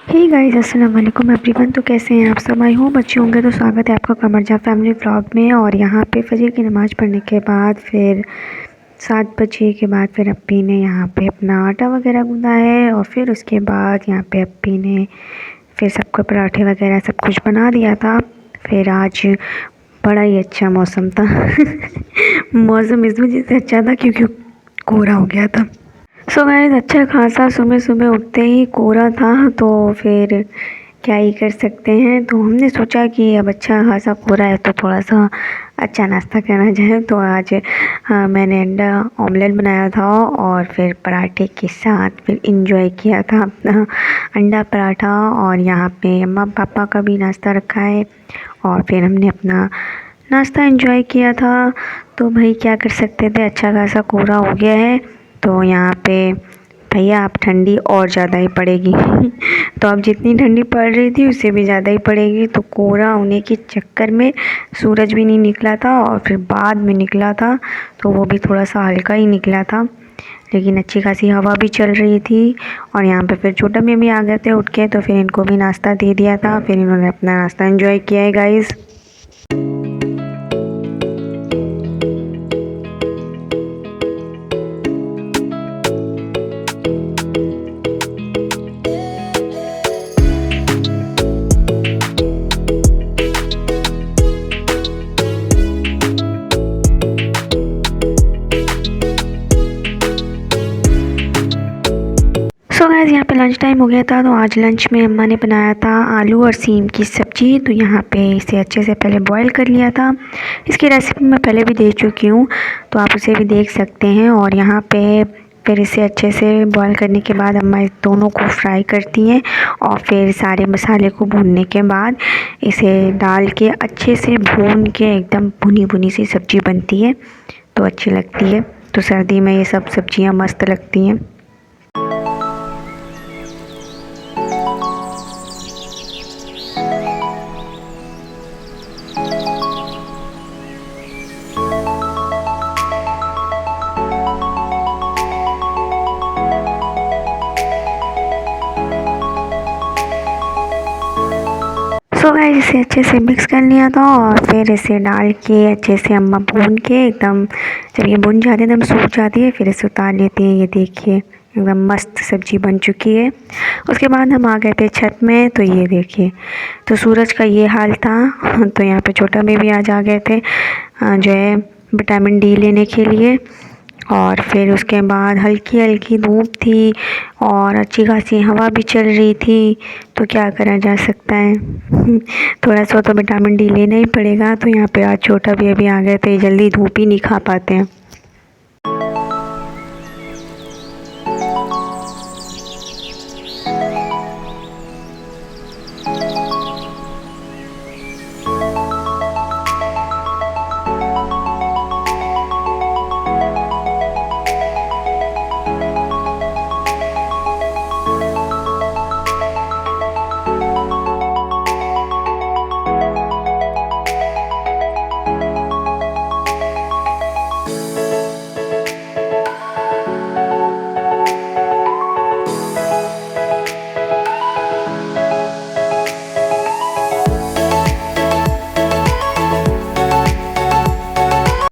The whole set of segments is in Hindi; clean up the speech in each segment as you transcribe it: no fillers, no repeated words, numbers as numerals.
हे गाइस, अस्सलाम वालेकुम एवरीवन। तो कैसे हैं आप सब? आई होप अच्छे होंगे। तो स्वागत है आपका कमरजा फैमिली व्लॉग में। और यहाँ पे फजर की नमाज़ पढ़ने के बाद फिर 7 बजे के बाद फिर अप्पी ने यहाँ पे अपना आटा वगैरह गूँधा है। और फिर उसके बाद यहाँ पे अप्पी ने फिर सबको पराठे वगैरह सब कुछ बना दिया था। फिर आज बड़ा ही अच्छा मौसम था मौसम इस वजह से अच्छा था क्योंकि कोहरा हो गया था। सो गाइस, अच्छा खासा सुबह सुबह उठते ही कोहरा था, तो फिर क्या ही कर सकते हैं। तो हमने सोचा कि अब अच्छा खासा कोहरा है तो थोड़ा सा अच्छा नाश्ता करना जाए। तो आज मैंने अंडा ऑमलेट बनाया था और फिर पराठे के साथ फिर इंजॉय किया था अपना अंडा पराठा। और यहाँ पे अम्मा पापा का भी नाश्ता रखा है और फिर हमने अपना नाश्ता एंजॉय किया था। तो भाई क्या कर सकते थे, अच्छा खासा कोहरा हो गया है। तो यहाँ पे भैया अब ठंडी और ज़्यादा ही पड़ेगी तो अब जितनी ठंडी पड़ रही थी उससे भी ज़्यादा ही पड़ेगी। तो कोहरा होने के चक्कर में सूरज भी नहीं निकला था और फिर बाद में निकला था तो वो भी थोड़ा सा हल्का ही निकला था, लेकिन अच्छी खासी हवा भी चल रही थी। और यहाँ पे फिर छोटा में भी आ गए थे उठ के, तो फिर इनको भी नाश्ता दे दिया था। फिर इन्होंने अपना नाश्ता एंजॉय किया है गाइज़। सो गाइस, यहाँ पे लंच टाइम हो गया था। तो आज लंच में अम्मा ने बनाया था आलू और सीम की सब्ज़ी। तो यहाँ पे इसे अच्छे से पहले बॉईल कर लिया था। इसकी रेसिपी मैं पहले भी दे चुकी हूँ, तो आप उसे भी देख सकते हैं। और यहाँ पे फिर इसे अच्छे से बॉईल करने के बाद अम्मा इस दोनों को फ्राई करती हैं और फिर सारे मसाले को भूनने के बाद इसे डाल के अच्छे से भून के एकदम भुनी भुनी सी सब्ज़ी बनती है, तो अच्छी लगती है। तो सर्दी में ये सब सब्ज़ियाँ मस्त लगती हैं। सो गाइस, इसे अच्छे से मिक्स कर लिया था और फिर इसे डाल के अच्छे से अम्मा भून के एकदम, जब ये भुन जाती है एकदम सूख जाती है, फिर इसे उतार लेती हैं। ये देखिए एकदम मस्त सब्ज़ी बन चुकी है। उसके बाद हम आ गए थे छत में। तो ये देखिए, तो सूरज का ये हाल था। तो यहाँ पे छोटा में भी आज आ गए थे जो है विटामिन डी लेने के लिए। और फिर उसके बाद हल्की हल्की धूप थी और अच्छी खासी हवा भी चल रही थी, तो क्या करा जा सकता है थोड़ा सा तो विटामिन डी लेना ही पड़ेगा। तो यहाँ पे आज छोटा भी अभी आ गए थे, जल्दी धूप ही नहीं खा पाते हैं।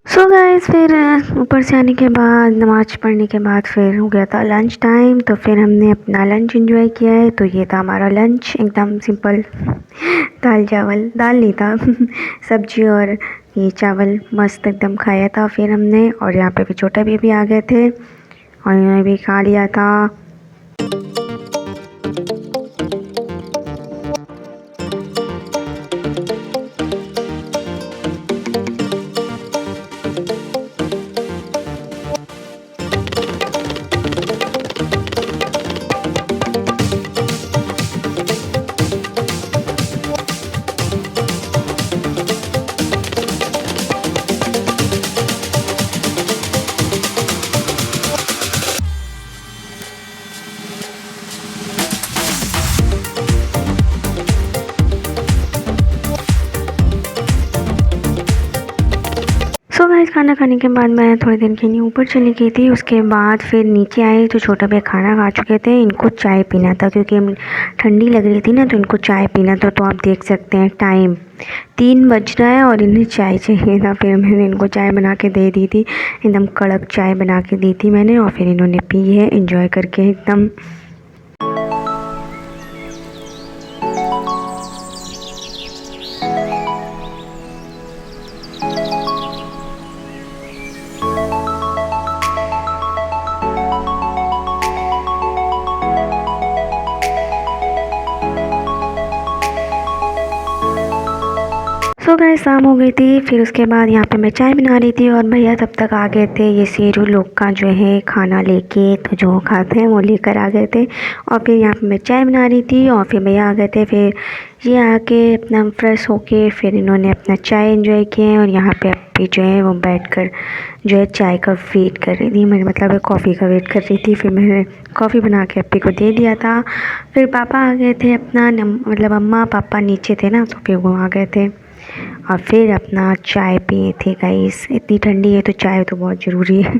सो गाइस, फिर ऊपर से आने के बाद नमाज़ पढ़ने के बाद फिर हो गया था लंच टाइम। तो फिर हमने अपना लंच एंजॉय किया है। तो ये था हमारा लंच, एकदम सिंपल दाल चावल, दाल नहीं था सब्जी और ये चावल मस्त एकदम खाया था फिर हमने। और यहाँ पे भी छोटा भी आ गए थे और इन्होंने भी खा लिया था। गाइस खाना खाने के बाद मैं थोड़ी देर के लिए ऊपर चली गई थी। उसके बाद फिर नीचे आई तो छोटा भैया खाना खा चुके थे। इनको चाय पीना था क्योंकि ठंडी लग रही थी ना, तो इनको चाय पीना था। तो आप देख सकते हैं टाइम 3 बज रहा है और इन्हें चाय चाहिए था। फिर मैंने इनको चाय बना के दे दी थी, एकदम कड़क चाय बना के दी थी मैंने, और फिर इन्होंने पी है एंजॉय करके एकदम। सो गाइस शाम हो गई थी। फिर उसके बाद यहाँ पे मैं चाय बना रही थी और भैया तब तक आ गए थे। ये शेरू लोग का जो है खाना लेके, तो जो खाते हैं वो लेकर आ गए थे। और फिर यहाँ पे मैं चाय बना रही थी और फिर भैया आ गए थे। फिर ये आके अपना फ्रेश होके फिर इन्होंने अपना चाय एंजॉय किए। और यहाँ पे अप्पी जो है वो बैठकर जो है चाय का वेट कर रही थी, मैंने मतलब कॉफ़ी का वेट कर रही थी। फिर मैंने कॉफ़ी बना के अप्पी को दे दिया था। फिर पापा आ गए थे अपना, मतलब अम्मा पापा नीचे थे ना, तो फिर वो आ गए थे और फिर अपना चाय पिए थे गाइस। इतनी ठंडी है तो चाय तो बहुत ज़रूरी है।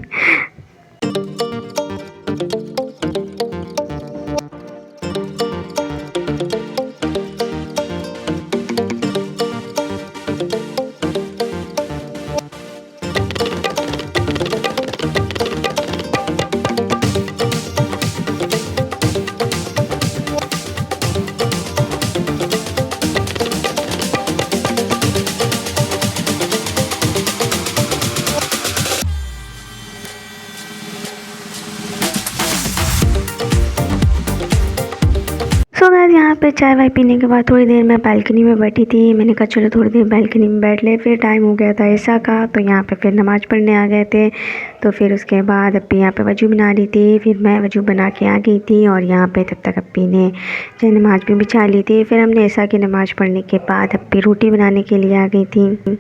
सो गाइस यहाँ पे चाय वाय पीने के बाद थोड़ी देर मैं बालकनी में बैठी थी। मैंने कहा चलो थोड़ी देर बालकनी में बैठ ले। फिर टाइम हो गया था ऐसा का, तो यहाँ पे फिर नमाज़ पढ़ने आ गए थे। तो फिर उसके बाद अप्पी यहाँ पे वजू बना रही थी। फिर मैं वजू बना के आ गई थी और यहाँ पे तब तक अप्पी ने जो नमाज़ भी बिछा ली थी। फिर हमने ऐसा की नमाज़ पढ़ने के बाद अप्पी रोटी बनाने के लिए आ गई थी।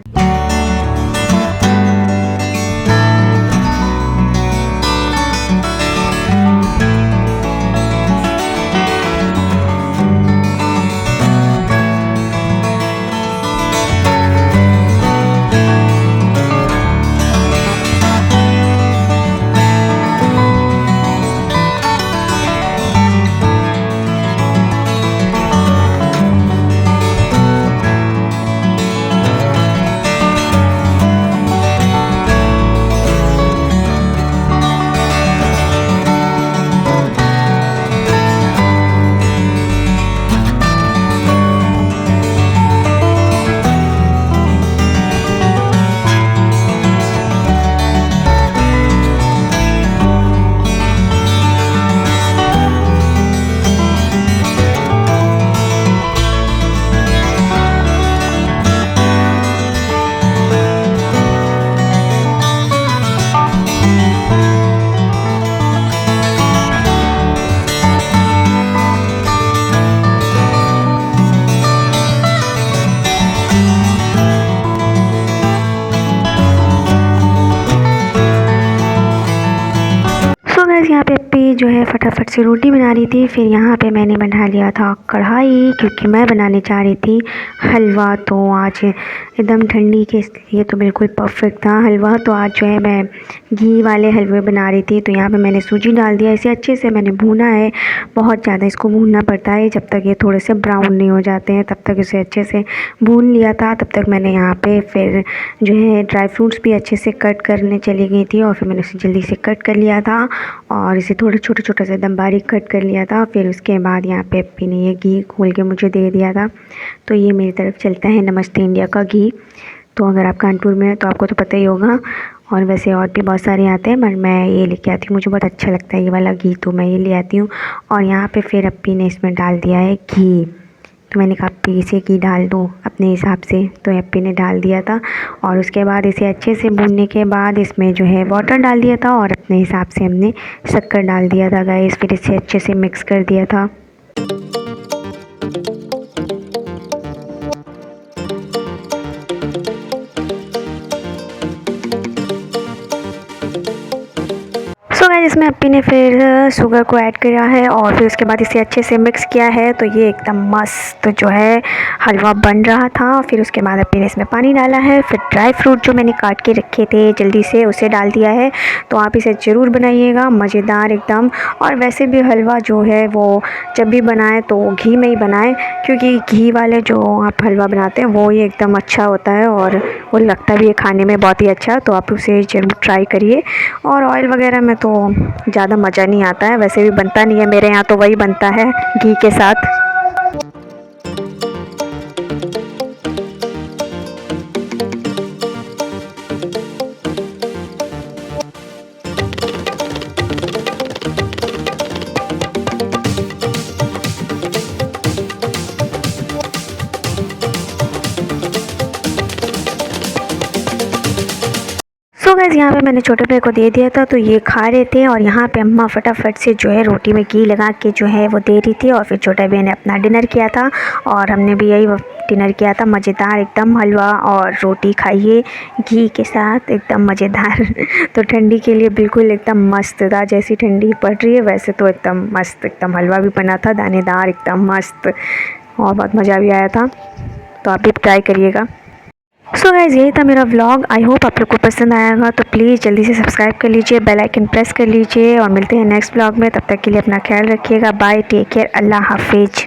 गाइस यहाँ पे अप्पी जो है फटाफट से रोटी बना रही थी। फिर यहाँ पे मैंने बना लिया था कढ़ाई, क्योंकि मैं बनाने चाह रही थी हलवा। तो आज एकदम ठंडी के लिए तो बिल्कुल परफेक्ट था हलवा। तो आज जो है मैं घी वाले हलवे बना रही थी। तो यहाँ पे मैंने सूजी डाल दिया, इसे अच्छे से मैंने भूना है। बहुत ज़्यादा इसको भूनना पड़ता है, जब तक ये थोड़े से ब्राउन नहीं हो जाते हैं तब तक इसे अच्छे से भून लिया था। तब तक मैंने यहाँ पे फिर जो है ड्राई फ्रूट्स भी अच्छे से कट करने चली गई थी और फिर मैंने इसे जल्दी से कट कर लिया था और इसे थोड़ा छोटा छोटा सा एकदम बारीक कट कर लिया था। फिर उसके बाद यहाँ पे अप्पी ने ये घी खोल के मुझे दे दिया था। तो ये मेरी तरफ चलता है नमस्ते इंडिया का घी। तो अगर आप कानपुर में हैं तो आपको तो पता ही होगा, और वैसे और भी बहुत सारे आते हैं, पर मैं ये लेके आती हूँ, मुझे बहुत अच्छा लगता है ये वाला घी, तो मैं ये ले आती हूँ। और यहाँ पे फिर अप्पी ने इसमें डाल दिया है घी। तो मैंने कहा अप्पी इसे घी डाल दो अपने हिसाब से, तो अप्पी ने डाल दिया था। और उसके बाद इसे अच्छे से भूनने के बाद इसमें जो है वाटर डाल दिया था और अपने हिसाब से हमने शक्कर डाल दिया था गाइस। फिर इसे अच्छे से मिक्स कर दिया था। सो गाइस इसमें अप्पी ने फिर शुगर को ऐड किया है और फिर उसके बाद इसे अच्छे से मिक्स किया है। तो ये एकदम मस्त जो है हलवा बन रहा था। फिर उसके बाद अप्पी ने इसमें पानी डाला है, फिर ड्राई फ्रूट जो मैंने काट के रखे थे जल्दी से उसे डाल दिया है। तो आप इसे ज़रूर बनाइएगा, मज़ेदार एकदम। और वैसे भी हलवा जो है वो जब भी बनाएं तो घी में ही बनाएं, क्योंकि घी वाले जो आप हलवा बनाते हैं वो ही एकदम अच्छा होता है और वो लगता भी है खाने में बहुत ही अच्छा। तो आप उसे ज़रूर ट्राई करिए। और ऑयल वगैरह में तो ज़्यादा मज़ा नहीं आता है, वैसे भी बनता नहीं है, मेरे यहाँ तो वही बनता है घी के साथ। सो गाइस यहाँ पे मैंने छोटे भाई को दे दिया था तो ये खा रहे थे। और यहाँ पे अम्मा फटाफट से जो है रोटी में घी लगा के जो है वो दे रही थी। और फिर छोटे भाई ने अपना डिनर किया था और हमने भी यही डिनर किया था, मज़ेदार एकदम हलवा और रोटी खाइए घी के साथ, एकदम मज़ेदार। तो ठंडी के लिए बिल्कुल एकदम मस्त था, जैसी ठंडी पड़ रही है वैसे तो एकदम मस्त एकदम हलवा भी बना था, दानेदार एकदम मस्त, और बहुत मज़ा भी आया था। तो आप भी ट्राई करिएगा। सो गाइस यही था मेरा व्लॉग। आई होप आप लोग को पसंद आएगा, तो प्लीज़ जल्दी से सब्सक्राइब कर लीजिए, बेल आइकन प्रेस कर लीजिए और मिलते हैं नेक्स्ट व्लॉग में। तब तक के लिए अपना ख्याल रखिएगा। बाय, टेक केयर, अल्लाह हाफिज़।